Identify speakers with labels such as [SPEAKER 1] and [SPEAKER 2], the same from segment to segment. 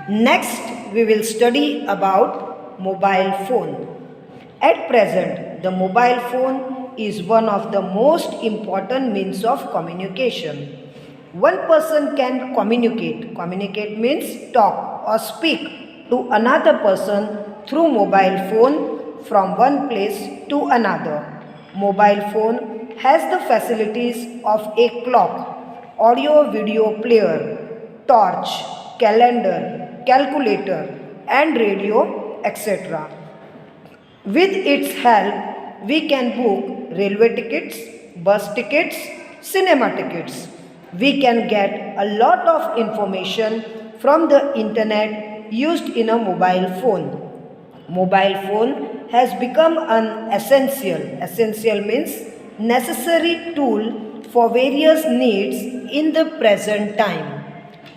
[SPEAKER 1] Next, we will study about mobile phone. At present, the mobile phone is one of the most important means of communication. One person can communicate. Communicate means talk or speak to another person through mobile phone from one place to another. Mobile phone has the facilities of a clock, audio video player, torch, calendar, calculator, and radio, etc. With its help, we can book railway tickets, bus tickets, cinema tickets. We can get a lot of information from the internet used in a mobile phone. Mobile phone has become an essential means necessary tool for various needs in the present time.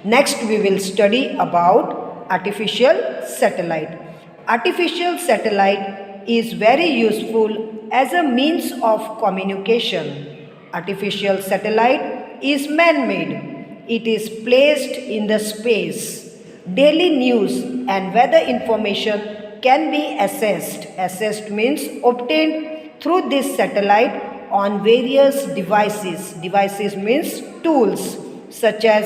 [SPEAKER 1] Next, we will study about artificial satellite. Artificial satellite is very useful as a means of communication. Artificial satellite is man-made. It is placed in the space. Daily news and weather information can be assessed. Assessed means obtained through this satellite on various devices. Devices means tools such as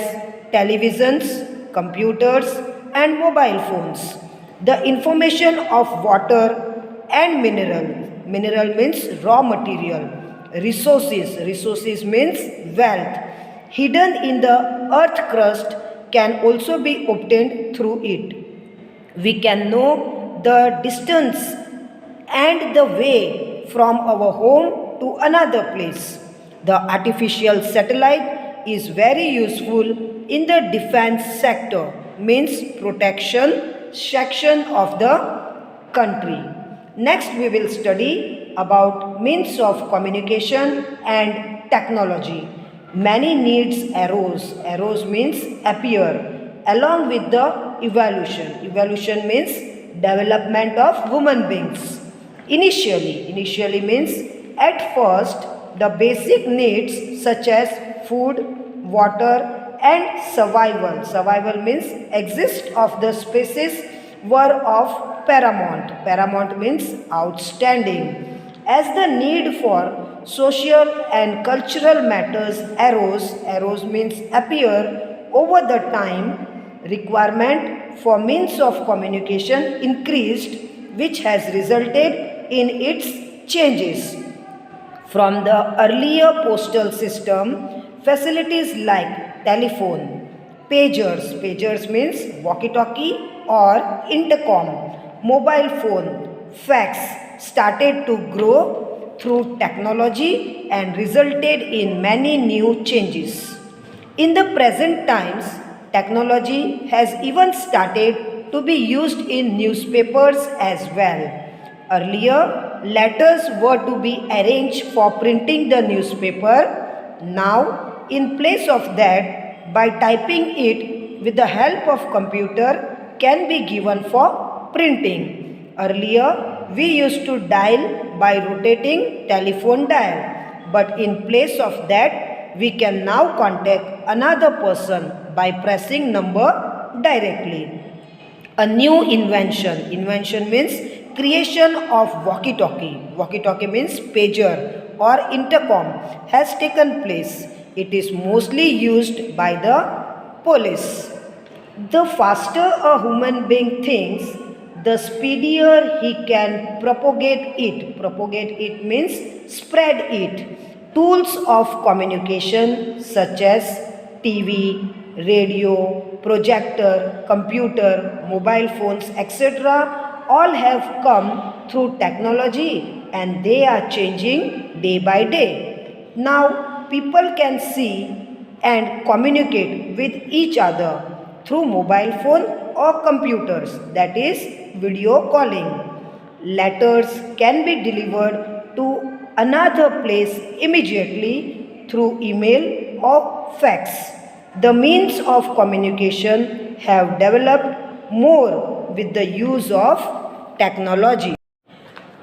[SPEAKER 1] televisions, computers, and mobile phones. The information of water and mineral. Mineral means raw material. Resources means wealth. Hidden in the earth crust can also be obtained through it. We can know the distance and the way from our home to another place. The artificial satellite is very useful in the defense sector, means protection section of the country. Next, we will study about means of communication and technology. Many needs arose. Arose means appear along with the evolution. Evolution means development of human beings. Initially means at first the basic needs such as food, water, and survival. Survival means exist of the species were of paramount. Paramount means outstanding. As the need for social and cultural matters arose means appear over the time, requirement for means of communication increased, which has resulted in its changes. From the earlier postal system, facilities like telephone, pagers means walkie-talkie or intercom, mobile phone, fax started to grow through technology and resulted in many new changes. In the present times, technology has even started to be used in newspapers as well. Earlier, letters were to be arranged for printing the newspaper. Now, in place of that, by typing it with the help of computer can be given for printing. Earlier, we used to dial by rotating telephone dial. But in place of that, we can now contact another person by pressing number directly. A new invention. Invention means creation of walkie-talkie. Walkie-talkie means pager or intercom has taken place. It is mostly used by the police. The faster a human being thinks, the speedier he can propagate it. Propagate it means spread it. Tools of communication such as TV, radio, projector, computer, mobile phones, etc. all have come through technology and they are changing day by day. Now people can see and communicate with each other through mobile phone or computers, that is video calling. Letters can be delivered to another place immediately through email or fax. The means of communication have developed more with the use of technology.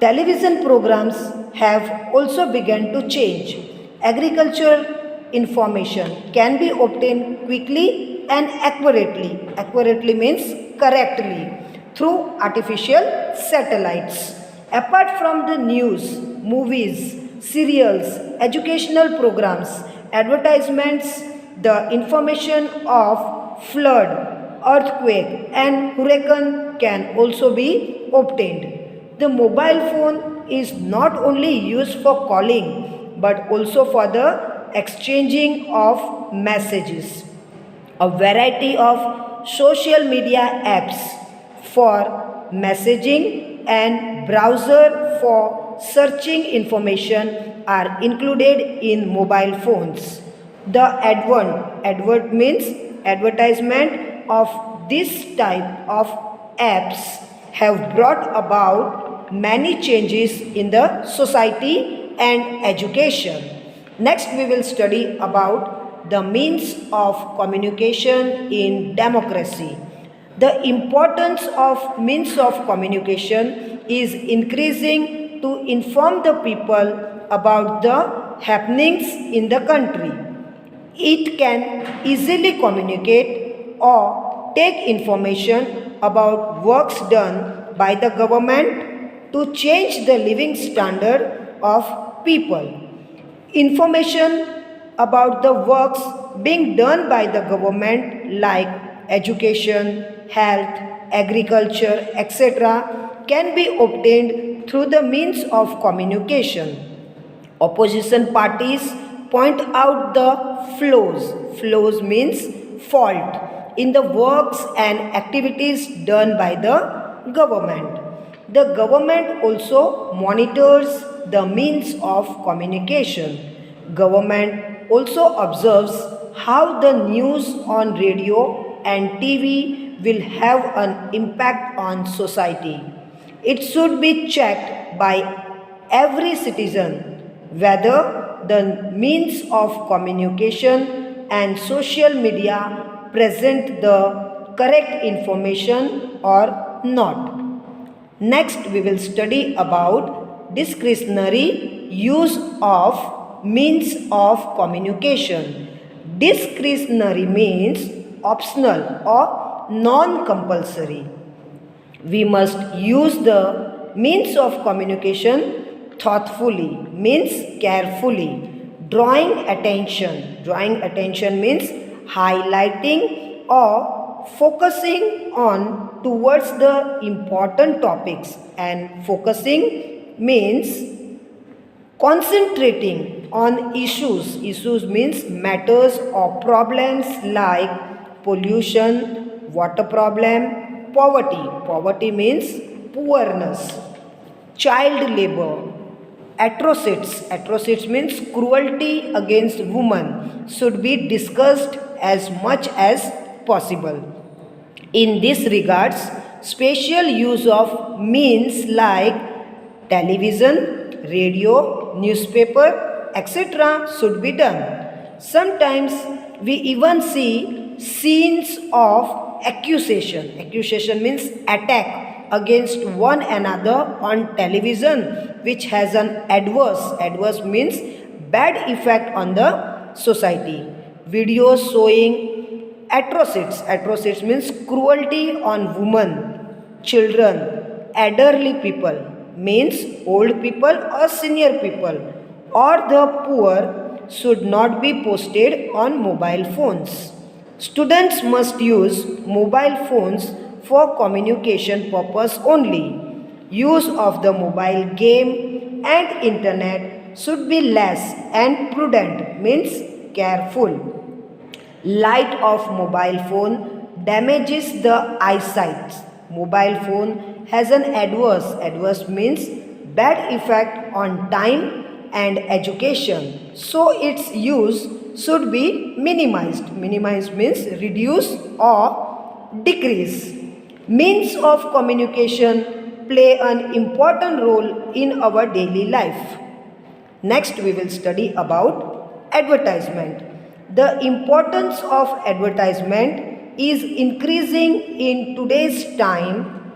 [SPEAKER 1] Television programs have also begun to change. Agricultural information can be obtained quickly and accurately. Accurately means correctly through artificial satellites. Apart from the news, movies, serials, educational programs, advertisements, the information of flood, earthquake, and hurricane can also be obtained. The mobile phone is not only used for calling but also for the exchanging of messages. A variety of social media apps for messaging and browser for searching information are included in mobile phones. The advert means advertisement of this type of apps have brought about many changes in the society and education. Next we will study about the means of communication in democracy. The importance of means of communication is increasing to inform the people about the happenings in the country. It can easily communicate or take information about works done by the government to change the living standard of people. Information about the works being done by the government like education, health, agriculture, etc. can be obtained through the means of communication. Opposition parties point out the flaws. Flaws means fault in the works and activities done by the government. The government also monitors the means of communication. Government also observes how the news on radio and TV will have an impact on society. It should be checked by every citizen whether the means of communication and social media present the correct information or not. Next, we will study about discretionary use of means of communication. Discretionary means optional or non-compulsory. We must use the means of communication thoughtfully, means carefully. Drawing attention means highlighting or focusing on towards the important topics, and focusing means concentrating on issues. Issues means matters or problems like pollution, water problem, poverty. Poverty means poorness. Child labor. Atrocities. Atrocities means cruelty against women should be discussed as much as possible. In this regards, special use of means like television, radio, newspaper, etc. should be done. Sometimes we even see scenes of accusation. Accusation means attack against one another on television, which has an adverse means bad effect on the society. Videos showing atrocities means cruelty on women, children, elderly people means old people or senior people or the poor should not be posted on mobile phones. Students must use mobile phones for communication purpose only. Use of the mobile game and internet should be less and prudent means careful. Light of mobile phone damages the eyesight. Mobile phone has an adverse means bad effect on time and education. So its use should be minimized. Minimized means reduce or decrease. Means of communication play an important role in our daily life. Next we will study about advertisement. The importance of advertisement is increasing in today's time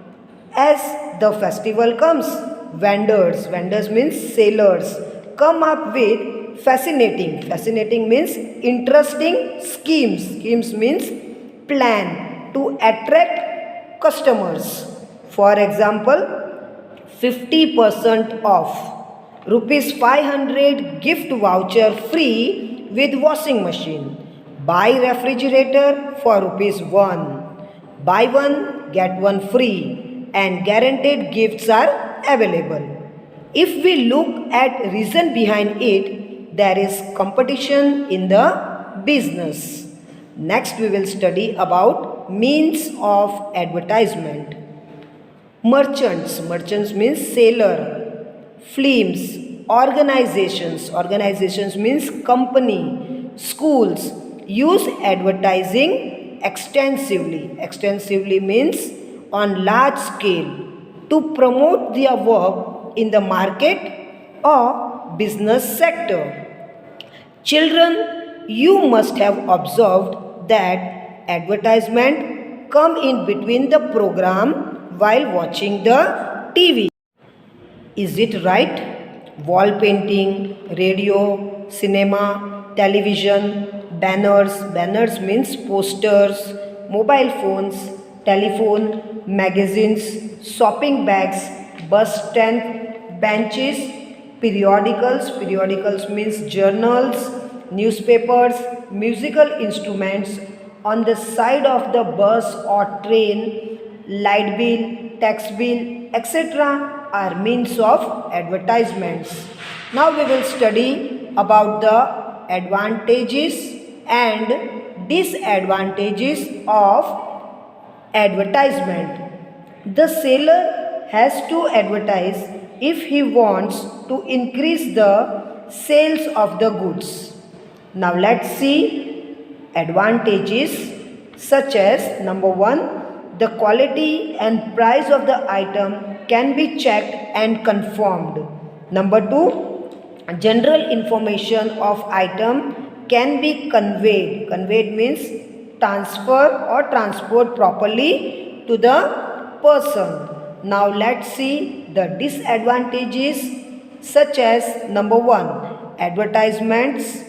[SPEAKER 1] as the festival comes. Vendors means sailors, come up with fascinating means interesting schemes means plan to attract customers. For example, 50% off, rupees 500 gift voucher free with washing machine, buy refrigerator for rupees 1, buy one get one free, and guaranteed gifts are available. If we look at reason behind it, there is competition in the business. Next we will study about means of advertisement. Merchants means seller. Films, organizations means company. Schools use advertising extensively means on large scale to promote their work in the market or business sector. Children, you must have observed that advertisement come in between the program while watching the TV. Is it right? Wall painting, radio, cinema, television, banners means posters, mobile phones, telephone, magazines, shopping bags, bus stand, benches, periodicals means journals, newspapers, musical instruments on the side of the bus or train, light bill, tax bill, etc. are means of advertisements. Now we will study about the advantages and disadvantages of advertisement. The seller has to advertise if he wants to increase the sales of the goods. Now let's see advantages such as number 1, the quality and price of the item can be checked and confirmed. Number 2, general information of item can be conveyed. Conveyed means transfer or transport properly to the person. Now let's see the disadvantages such as number 1, advertisements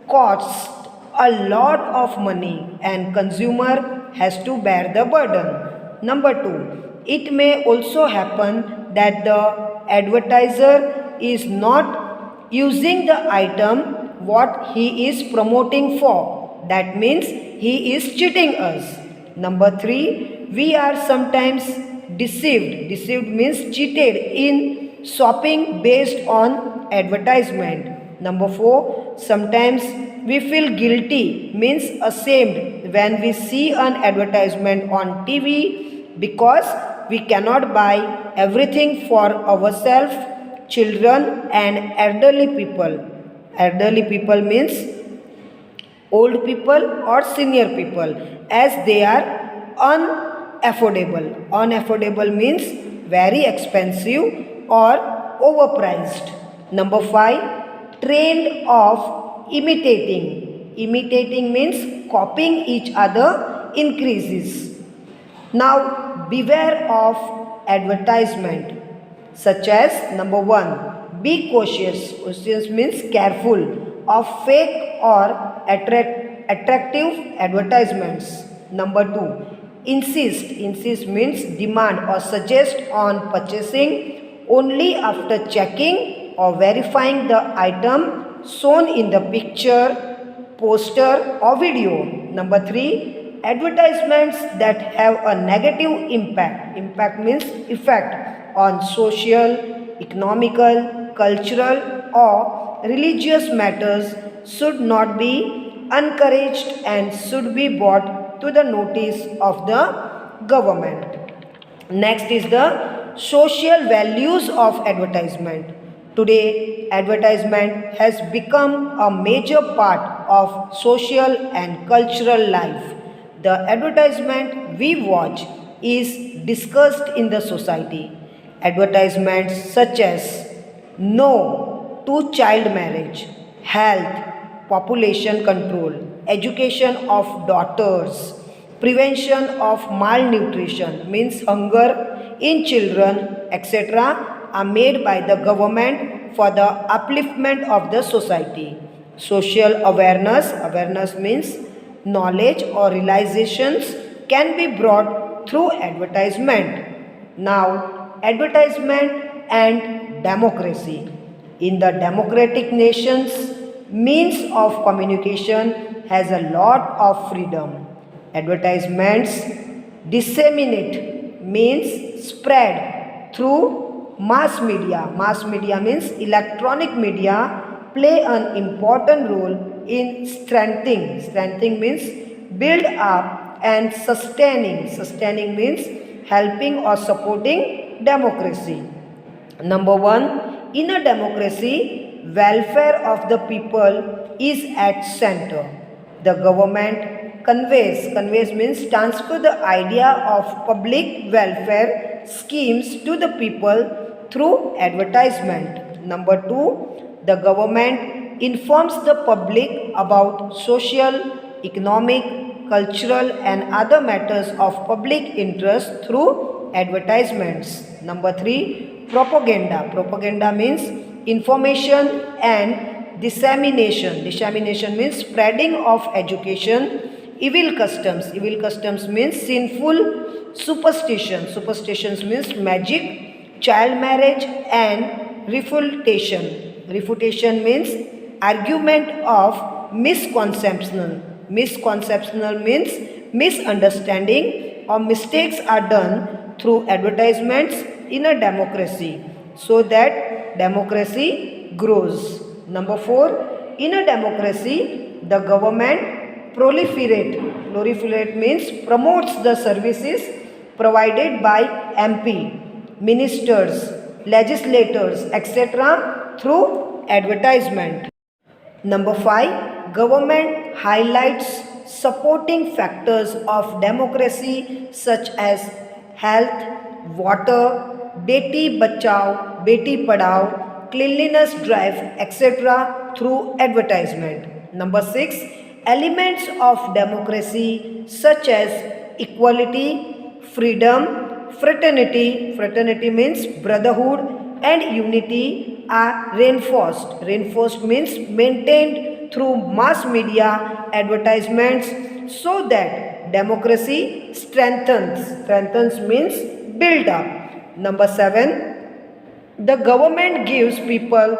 [SPEAKER 1] cost a lot of money and consumer has to bear the burden. Number 2, it may also happen that the advertiser is not using the item what he is promoting for. That means he is cheating us. Number 3, we are sometimes deceived. Deceived means cheated in shopping based on advertisement. Number 4, sometimes we feel guilty means ashamed when we see an advertisement on TV because we cannot buy everything for ourselves, children and elderly people. Elderly people means old people or senior people as they are unaffordable. Unaffordable means very expensive or overpriced. Number 5, trend of imitating. Imitating means copying each other increases. Now beware of advertisement such as number 1, be cautious. Cautious means careful of fake or attractive advertisements. Number 2, insist. Insist means demand or suggest on purchasing only after checking or verifying the item shown in the picture, poster or video. Number 3, advertisements that have a negative impact. Impact means effect on social, economical, cultural or religious matters should not be encouraged and should be brought to the notice of the government. Next is the social values of advertisement. Today, advertisement has become a major part of social and cultural life. The advertisement we watch is discussed in the society. Advertisements such as no to child marriage, health, population control, education of daughters, prevention of malnutrition means hunger in children, etc. are made by the government for the upliftment of the society. Social awareness means knowledge or realizations can be brought through advertisement. Now, advertisement and democracy. In the democratic nations, means of communication has a lot of freedom. Advertisements disseminate means spread through mass media. Mass media means electronic media play an important role in strengthening. Strengthening means build up and sustaining. Sustaining means helping or supporting democracy. Number one, in a democracy, welfare of the people is at center. The government conveys means transfer the idea of public welfare schemes to the people through advertisement. Number two, the government informs the public about social, economic, cultural and other matters of public interest through advertisements. Number three, propaganda. Propaganda means information and dissemination. Dissemination means spreading of education. Evil customs. Evil customs means sinful superstition. Superstitions means magic, child marriage and refutation. Refutation means argument of misconception. Misconceptional means misunderstanding or mistakes are done through advertisements in a democracy so that democracy grows. Number four, in a democracy, the government proliferate means promotes the services provided by MP, ministers, legislators, etc. through advertisement. Number 5, government highlights supporting factors of democracy such as health, water, Beti Bachao, Beti Padhao, cleanliness drive, etc. through advertisement. Number 6, elements of democracy such as equality, freedom, fraternity, fraternity means brotherhood and unity are reinforced. Reinforced means maintained through mass media advertisements so that democracy strengthens. Strengthens means build up. Number 7, the government gives people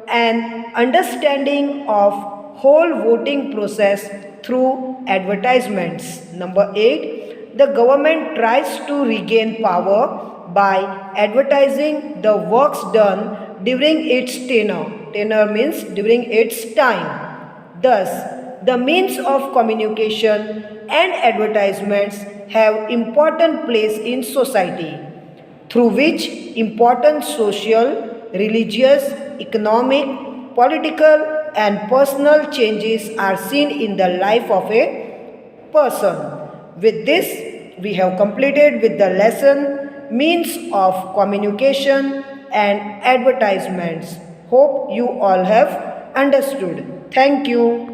[SPEAKER 1] an understanding of whole voting process through advertisements. Number 8, the government tries to regain power by advertising the works done during its tenure. Tenure means during its time. Thus, the means of communication and advertisements have important place in society, through which important social, religious, economic, political and personal changes are seen in the life of a person. With this, we have completed with the lesson means of communication and advertisements. Hope you all have understood. Thank you.